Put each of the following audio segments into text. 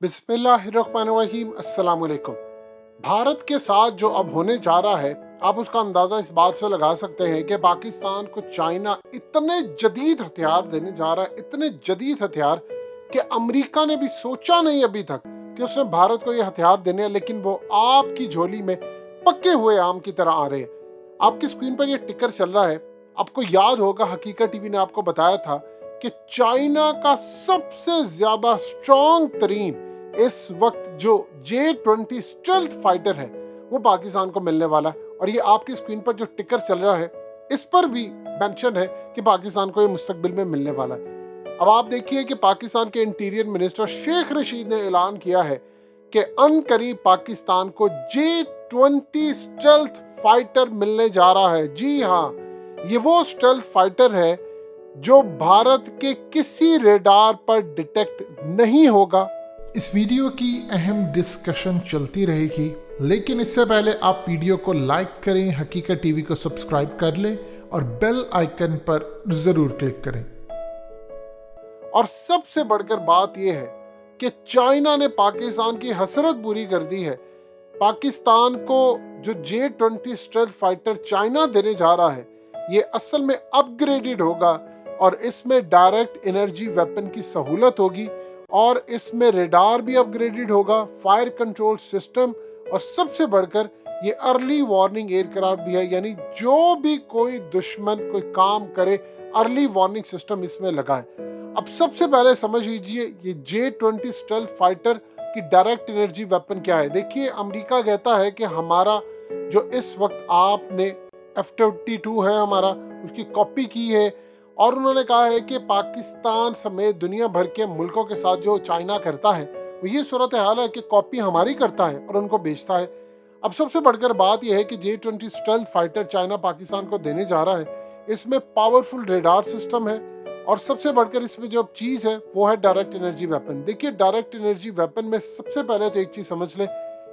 बिस्मिल्लाहिर्रहमानिर्रहीम अस्सलाम वालेकुम। भारत के साथ जो अब होने जा रहा है, आप उसका अंदाज़ा इस बात से लगा सकते हैं कि पाकिस्तान को चाइना इतने जदीद हथियार देने जा रहा है, इतने जदीद हथियार कि अमेरिका ने भी सोचा नहीं अभी तक कि उसने भारत को ये हथियार देने हैं, लेकिन वो आपकी झोली में पके हुए आम की तरह आ रहे हैं। आपकी स्क्रीन पर ये टिकर चल रहा है। आपको याद होगा, हकीकत टीवी ने आपको बताया था कि चाइना का सबसे ज्यादा स्ट्रॉन्ग तरीन इस वक्त जो J-20 स्टेल्थ फाइटर है वो पाकिस्तान को मिलने वाला है। और ये आपकी स्क्रीन पर जो टिकर चल रहा है इस पर भी मेंशन है कि पाकिस्तान को ये मुस्तकबिल में मिलने वाला है। अब आप देखिए कि पाकिस्तान के इंटीरियर मिनिस्टर शेख रशीद ने ऐलान किया है कि अनकरीब पाकिस्तान को J-20 स्टेल्थ फाइटर मिलने जा रहा है। जी हाँ, ये वो स्टेल्थ फाइटर है जो भारत के किसी रेडार पर डिटेक्ट नहीं होगा। इस वीडियो की अहम डिस्कशन चलती रहेगी, लेकिन इससे पहले आप वीडियो को लाइक करें, हकीकत टीवी को सब्सक्राइब कर लें और बेल आइकन पर जरूर क्लिक करें। और सबसे बढ़कर बात यह है कि चाइना ने पाकिस्तान की हसरत पूरी कर दी है। पाकिस्तान को जो J-20 स्टेल्थ फाइटर चाइना देने जा रहा है ये असल में अपग्रेडेड होगा और इसमें डायरेक्ट एनर्जी वेपन की सहूलत होगी और इसमें रेडार भी अपग्रेडेड होगा, फायर कंट्रोल सिस्टम, और सबसे बढ़कर ये अर्ली वार्निंग एयरक्राफ्ट भी है। यानी जो भी कोई दुश्मन कोई काम करे, अर्ली वार्निंग सिस्टम इसमें लगा है। अब सबसे पहले समझ लीजिए ये J-20 स्टेल्थ फाइटर की डायरेक्ट एनर्जी वेपन क्या है। देखिए, अमेरिका कहता है कि हमारा जो इस वक्त आपने F-22 है हमारा, उसकी कॉपी की है और उन्होंने कहा है कि पाकिस्तान समेत दुनिया भर के मुल्कों के साथ जो चाइना करता है वो ये सूरत हाल है कि कॉपी हमारी करता है और उनको बेचता है। अब सबसे बढ़कर बात यह है कि J-20 stealth fighter China Pakistan को देने जा रहा है। इसमें पावरफुल रेडार सिस्टम है और सबसे बढ़कर इसमें जो चीज़ है वो है डायरेक्ट एनर्जी वेपन। देखिए, डायरेक्ट एनर्जी वेपन में सबसे पहले तो एक चीज़ समझ लें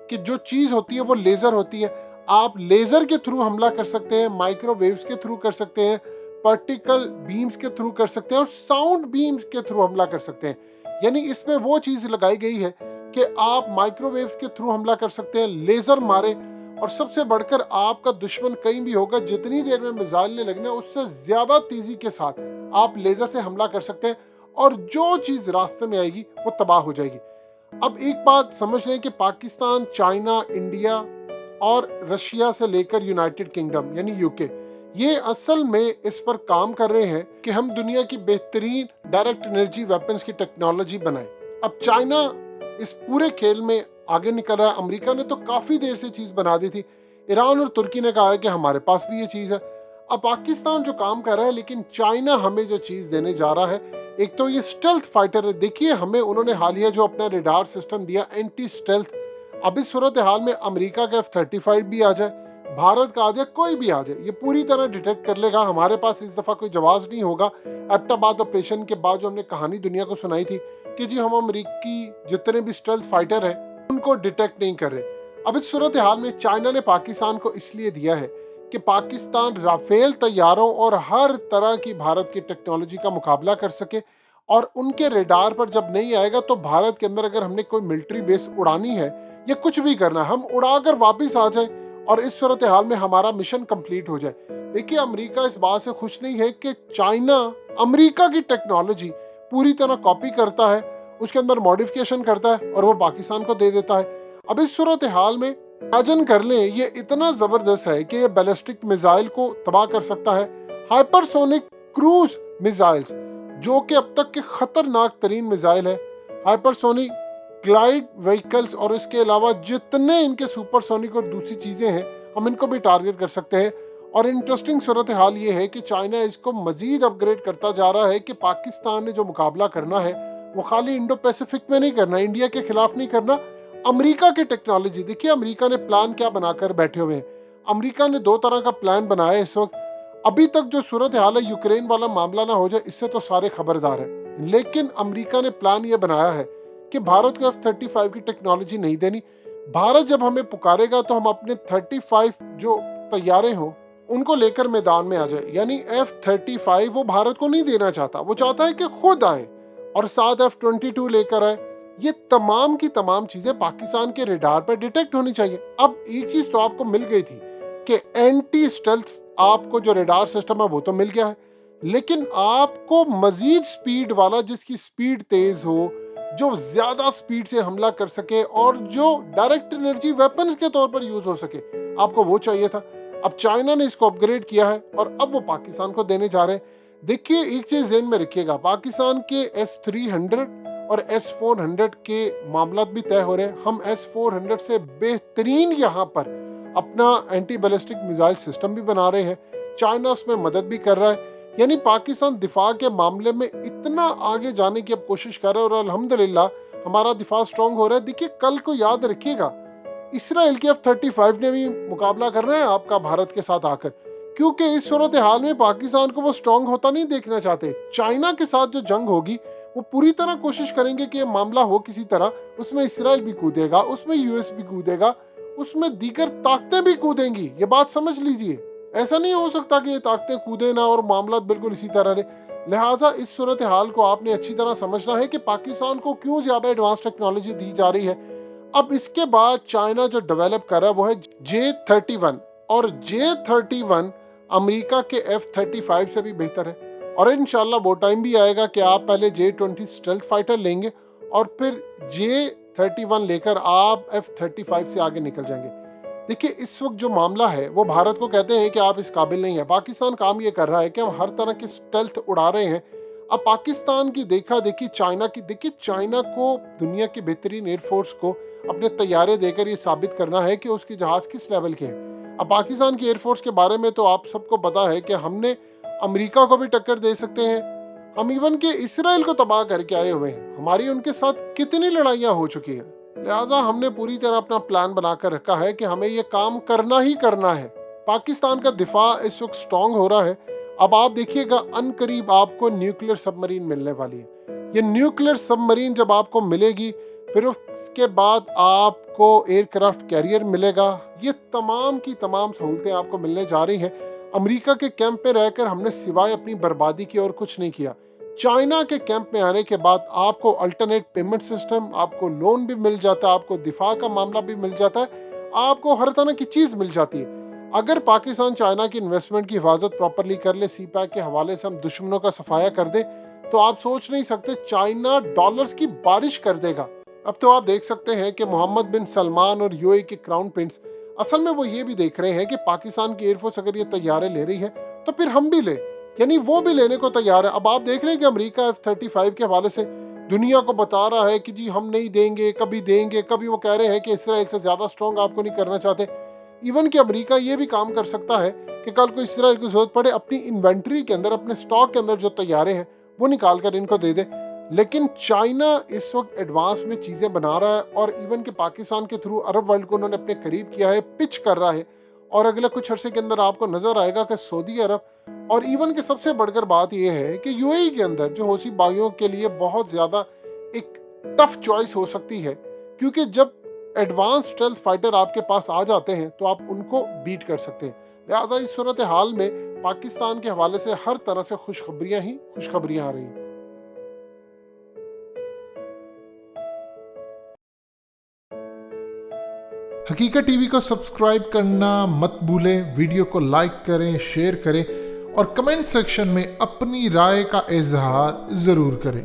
कि जो चीज़ होती है वो लेज़र होती है। आप लेज़र के थ्रू हमला कर सकते हैं, माइक्रोवेव्स के थ्रू कर सकते हैं, पार्टिकल बीम्स के थ्रू कर सकते हैं और साउंड बीम्स के थ्रू हमला कर सकते हैं। यानी इसमें वो चीज़ लगाई गई है कि आप माइक्रोवेव्स के थ्रू हमला कर सकते हैं, लेज़र मारे, और सबसे बढ़कर आपका दुश्मन कहीं भी होगा, जितनी देर में मिसाइल ने लगना उससे ज़्यादा तेज़ी के साथ आप लेज़र से हमला कर सकते हैं और जो चीज़ रास्ते में आएगी वो तबाह हो जाएगी। अब एक बात समझ लें कि पाकिस्तान, चाइना, इंडिया और रशिया से लेकर यूनाइटेड किंगडम यानी यूके, ये असल में इस पर काम कर रहे हैं कि हम दुनिया की बेहतरीन डायरेक्ट एनर्जी वेपन्स की टेक्नोलॉजी बनाएं। अब चाइना इस पूरे खेल में आगे निकल रहा है। अमेरिका ने तो काफ़ी देर से चीज़ बना दी थी। ईरान और तुर्की ने कहा है कि हमारे पास भी ये चीज़ है। अब पाकिस्तान जो काम कर रहा है, लेकिन चाइना हमें जो चीज़ देने जा रहा है, एक तो ये स्टेल्थ फाइटर है। देखिए, हमें उन्होंने हालिया जो अपना रेडार सिस्टम दिया, एंटी स्टेल्थ। अब इस सूरत हाल में अमेरिका का F-35 भी आ जाए, भारत का आ जाए, कोई भी आ जाए, ये पूरी तरह डिटेक्ट कर लेगा। हमारे पास इस दफ़ा कोई जवाब नहीं होगा। एबटाबाद ऑपरेशन के बाद जो हमने कहानी दुनिया को सुनाई थी कि जी हम अमेरिकी जितने भी स्टेल्थ फाइटर हैं उनको डिटेक्ट नहीं कर रहे। अब इस सूरत हाल में चाइना ने पाकिस्तान को इसलिए दिया है कि पाकिस्तान राफेल तैयारों और हर तरह की भारत की टेक्नोलॉजी का मुकाबला कर सके और उनके रेडार पर जब नहीं आएगा तो भारत के अंदर अगर हमने कोई मिलिट्री बेस उड़ानी है या कुछ भी करना है, हम उड़ाकर वापस आ जाए और इस सूरत हाल में हमारा मिशन कंप्लीट हो जाए। देखिए, अमेरिका इस बात से खुश नहीं है कि चाइना अमेरिका की टेक्नोलॉजी पूरी तरह कॉपी करता है, उसके अंदर मॉडिफिकेशन करता है और वो पाकिस्तान को दे देता है। अब इस सूरत हाल में इमेजिन कर लें, ये इतना ज़बरदस्त है कि ये बैलिस्टिक मिसाइल को तबाह कर सकता है। हाइपरसोनिक क्रूज मिसाइल्स जो कि अब तक के खतरनाक तरीन मिसाइल है, हाइपरसोनिक ग्लाइड व्हीकल्स, और इसके अलावा जितने इनके सुपरसोनिक और दूसरी चीज़ें हैं हम इनको भी टारगेट कर सकते हैं। और इंटरेस्टिंग सूरत हाल ये है कि चाइना इसको मज़ीद अपग्रेड करता जा रहा है कि पाकिस्तान ने जो मुकाबला करना है वो खाली इंडो पैसिफिक में नहीं करना, इंडिया के खिलाफ नहीं करना, अमेरिका की टेक्नोलॉजी। देखिए, अमेरिका ने प्लान क्या बनाकर बैठे हुए हैं। अमेरिका ने 2 तरह का प्लान बनाया है इस वक्त। अभी तक जो सूरत हाल है, यूक्रेन वाला मामला ना हो जाए, इससे तो सारे खबरदार हैं, लेकिन अमेरिका ने प्लान ये बनाया है कि भारत को F-35 की टेक्नोलॉजी नहीं देनी। भारत जब हमें पुकारेगा तो हम अपने 35 जो तैयारे हों उनको लेकर मैदान में आ जाए। यानी F-35 वो भारत को नहीं देना चाहता, वो चाहता है कि खुद आए और साथ F-22 लेकर आए ये तमाम की तमाम चीजें पाकिस्तान के रडार पर डिटेक्ट होनी चाहिए। अब एक चीज तो आपको मिल गई थी कि एंटी स्टेल्थ आपको जो रडार सिस्टम है वो तो मिल गया है, लेकिन आपको मजीद स्पीड वाला, जिसकी स्पीड तेज हो, जो ज्यादा स्पीड से हमला कर सके और जो डायरेक्ट एनर्जी वेपन्स के तौर पर यूज हो सके, आपको वो चाहिए था। अब चाइना ने इसको अपग्रेड किया है और अब वो पाकिस्तान को देने जा रहे हैं। देखिए एक चीज ध्यान में रखिएगा, पाकिस्तान के S-300 और S-400 के मामला भी तय हो रहे हैं। हम S-400 से बेहतरीन यहाँ पर अपना एंटी बैलिस्टिक मिसाइल सिस्टम भी बना रहे हैं, चाइना उसमें मदद भी कर रहा है। यानी पाकिस्तान दिफा के मामले में इतना आगे जाने की अब कोशिश कर रहा है और अल्हम्दुलिल्लाह हमारा दिफा स्ट्रांग हो रहा है। देखिए कल को याद रखिएगा, इसराइल के F-35 ने भी मुकाबला कर रहे हैं आपका भारत के साथ आकर, क्योंकि इस सूरत हाल में पाकिस्तान को वो स्ट्रांग होता नहीं देखना चाहते। चाइना के साथ जो जंग होगी वो पूरी तरह कोशिश करेंगे कि ये मामला हो किसी तरह, उसमें इसराइल भी कूदेगा, उसमें US भी कूदेगा, उसमें दीगर ताकतें भी कूदेंगी। ये बात समझ लीजिए, ऐसा नहीं हो सकता कि ये ताकतें कूदे ना और मामला बिल्कुल इसी तरह रहे। लिहाजा इस सूरत हाल को आपने अच्छी तरह समझना है कि पाकिस्तान को क्यों ज्यादा एडवांस टेक्नोलॉजी दी जा रही है। अब इसके बाद चाइना जो डेवलप कर रहा है वो है J-31, और J-31 अमेरिका के F-35 से भी बेहतर है। और इंशाल्लाह वो टाइम भी आएगा कि आप पहले J-20 स्टेल्थ फाइटर लेंगे और फिर J-31 लेकर आप F-35 से आगे निकल जाएंगे। देखिए इस वक्त जो मामला है वो भारत को कहते हैं कि आप इस काबिल नहीं है। पाकिस्तान काम ये कर रहा है कि हम हर तरह के स्टेल्थ उड़ा रहे हैं। अब पाकिस्तान की देखा देखी चाइना की, देखिए चाइना को दुनिया की बेहतरीन एयरफोर्स को अपने तैयारे देकर ये साबित करना है कि उसकी जहाज किस लेवल के हैं। अब पाकिस्तान की एयरफोर्स के बारे में तो आप सबको पता है कि हमने अमेरिका को भी टक्कर दे सकते हैं, हम इवन के इसराइल को तबाह करके आए हुए हैं। हमारी उनके साथ कितनी लड़ाइयाँ हो चुकी हैं। लिहाजा हमने पूरी तरह अपना प्लान बनाकर रखा है कि हमें ये काम करना ही करना है। पाकिस्तान का दिफा इस वक्त स्ट्रांग हो रहा है। अब आप देखिएगा अनकरीब आपको न्यूक्लियर सबमरीन मिलने वाली है। ये न्यूक्लियर सबमरीन जब आपको मिलेगी फिर उसके बाद आपको एयरक्राफ्ट कैरियर मिलेगा। ये तमाम की तमाम सहूलतें आपको मिलने जा रही हैं। अमेरिका के कैंप पे रहकर हमने सिवाय अपनी बर्बादी की और कुछ नहीं किया। चाइना के कैंप में आने के बाद आपको अल्टरनेट पेमेंट सिस्टम, आपको लोन भी मिल जाता है, आपको दिफा का मामला भी मिल जाता है, आपको हर तरह की चीज़ मिल जाती है। अगर पाकिस्तान चाइना की इन्वेस्टमेंट की हिफाजत प्रॉपरली कर ले, CPEC के हवाले से हम दुश्मनों का सफाया कर दे, तो आप सोच नहीं सकते चाइना डॉलर्स की बारिश कर देगा। अब तो आप देख सकते हैं कि मोहम्मद बिन सलमान और UAE के क्राउन प्रिंस असल में वो ये भी देख रहे हैं कि पाकिस्तान की एयरफोर्स अगर ये तैयारे ले रही है तो फिर हम भी ले, यानी वो भी लेने को तैयार है। अब आप देख रहे हैं कि अमेरिका F-35 के हवाले से दुनिया को बता रहा है कि जी हम नहीं देंगे, कभी देंगे, कभी वो कह रहे हैं कि इसराइल से ज़्यादा स्ट्रॉन्ग आपको नहीं करना चाहते। इवन कि अमेरिका ये भी काम कर सकता है कि कल को इसराइल की जरूरत पड़े अपनी इन्वेंट्री के अंदर, अपने स्टॉक के अंदर जो तैयारे हैं वो निकाल कर इनको दे दे। लेकिन चाइना इस वक्त एडवांस में चीज़ें बना रहा है और इवन के पाकिस्तान के थ्रू अरब वर्ल्ड को उन्होंने अपने करीब किया है, पिच कर रहा है। और अगले कुछ अरसे के अंदर आपको नजर आएगा कि सऊदी अरब और इवन के सबसे बढ़कर बात यह है कि UAE के अंदर जो हौसी बागियों के लिए बहुत ज़्यादा एक टफ चॉइस हो सकती है, क्योंकि जब एडवांस स्टेल्थ फाइटर आपके पास आ जाते हैं तो आप उनको बीट कर सकते हैं। लिहाजा इस सूरत हाल में पाकिस्तान के हवाले से हर तरह से खुशखबरियां ही खुशखबरियां आ रही हैं। हकीकत टीवी को सब्सक्राइब करना मत भूलें, वीडियो को लाइक करें, शेयर करें और कमेंट सेक्शन में अपनी राय का इजहार ज़रूर करें।